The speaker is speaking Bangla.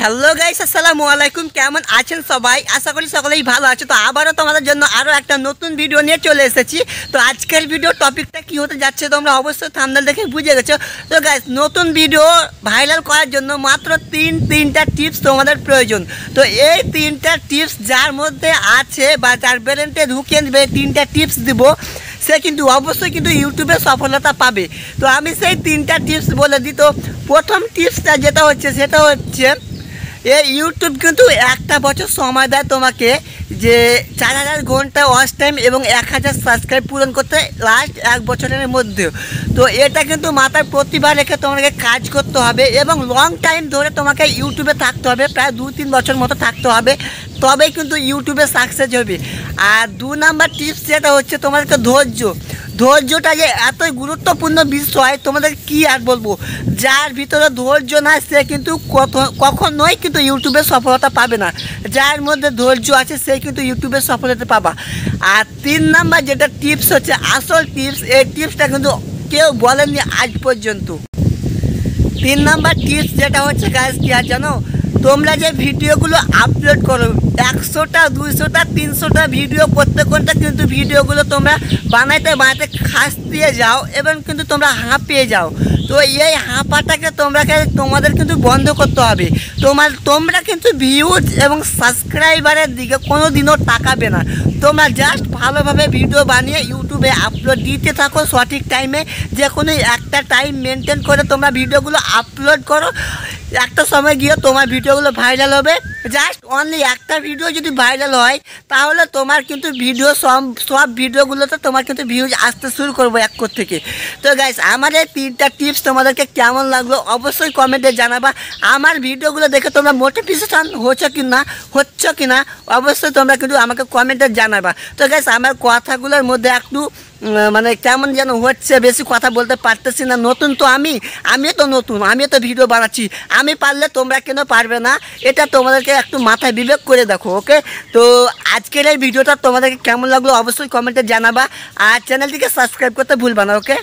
হ্যালো গাইস, আসসালামু আলাইকুম। কেমন আছেন সবাই? আশা করি সকলেই ভালো আছে। তো আবারও তোমাদের জন্য আরও একটা নতুন ভিডিও নিয়ে চলে এসেছি। তো আজকের ভিডিও টপিকটা কী হতে যাচ্ছে তোমরা অবশ্যই থাম্বনেল দেখে বুঝে গেছো। তো গাইস, নতুন ভিডিও ভাইরাল করার জন্য মাত্র তিনটা টিপস তোমাদের প্রয়োজন। তো এই তিনটা টিপস যার মধ্যে আছে বা যার ব্রেনতে ঢুকিয়ে দেবে তিনটা টিপস দিব, সে কিন্তু অবশ্যই কিন্তু ইউটিউবে সফলতা পাবে। তো আমি সেই তিনটা টিপস বলে দিই। তো প্রথম টিপসটা যেটা হচ্ছে সেটা হচ্ছে এই ইউটিউব কিন্তু একটা বছর সময় দেয় তোমাকে যে 4000 ঘন্টা ওয়াচ টাইম এবং 1000 সাবস্ক্রাইব পূরণ করতে লাস্ট এক বছরের মধ্যে। তো এটা কিন্তু মাথায় প্রতিভা রেখে তোমাকে কাজ করতে হবে এবং লং টাইম ধরে তোমাকে ইউটিউবে থাকতে হবে, প্রায় 2-3 বছর মতো থাকতে হবে, তবেই কিন্তু ইউটিউবে সাকসেস হবে। আর 2 নাম্বার টিপস যেটা হচ্ছে তোমাদেরকে ধৈর্যটা যে এতই গুরুত্বপূর্ণ বিষয়, তোমাদের কি আর বলবো। যার ভিতরে ধৈর্য না সে কিন্তু কখনোই কিন্তু ইউটিউবে সফলতা পাবে না। যার মধ্যে ধৈর্য আছে সে কিন্তু ইউটিউবে সফলতা পাবা। আর 3 নাম্বার যেটা টিপস হচ্ছে আসল টিপস, এই টিপসটা কিন্তু কেউ বলেনি আজ পর্যন্ত। 3 নাম্বার টিপস যেটা হচ্ছে গাইস কি আর জানো, তোমরা যে ভিডিওগুলো আপলোড করো 100টা 200টা 300টা ভিডিও করতে কিন্তু ভিডিওগুলো তোমরা বানাইতে খাসতে যাও এবং কিন্তু তোমরা হাঁপিয়ে যাও। তো এই হাঁপাটাকে তোমাদের কিন্তু বন্ধ করতে হবে। তোমরা কিন্তু ভিউজ এবং সাবস্ক্রাইবারের দিকে কোনো দিনও তাকাবে না। তোমরা জাস্ট ভালোভাবে ভিডিও বানিয়ে ইউটিউবে আপলোড দিতে থাকো সঠিক টাইমে। যে কোনো একটা টাইম মেনটেন করে তোমরা ভিডিওগুলো আপলোড করো। একটা সময় গিয়ে তোমার ভিডিওগুলো ভাইরাল হবে। জাস্ট অনলি একটা ভিডিও যদি ভাইরাল হয় তাহলে তোমার কিন্তু সব ভিডিওগুলোতে তোমার কিন্তু ভিউজ আসতে শুরু করবো এক থেকে। তো গাইস, আমার এই 3টা টিপস তোমাদেরকে কেমন লাগলো অবশ্যই কমেন্টে জানাবা। আমার ভিডিওগুলো দেখে তোমরা মোটিভেশন হচ্ছে কি না অবশ্যই তোমরা কিন্তু আমাকে কমেন্টে জানাবা। তো গাইস, আমার কথাগুলোর মধ্যে একটু মানে কেমন যেন হচ্ছে, বেশি কথা বলতে পারতেছি না। নতুন তো আমিও তো ভিডিও বানাচ্ছি। আমি পারলে তোমরা কেন পারবে না, এটা তোমাদেরকে একটু মাথায় বিবেক করে দেখো। ওকে, তো আজকের এই ভিডিওটা তোমাদেরকে কেমন লাগলো অবশ্যই কমেন্টে জানাবা। আর চ্যানেলটিকে সাবস্ক্রাইব করতে ভুলবা না। ওকে।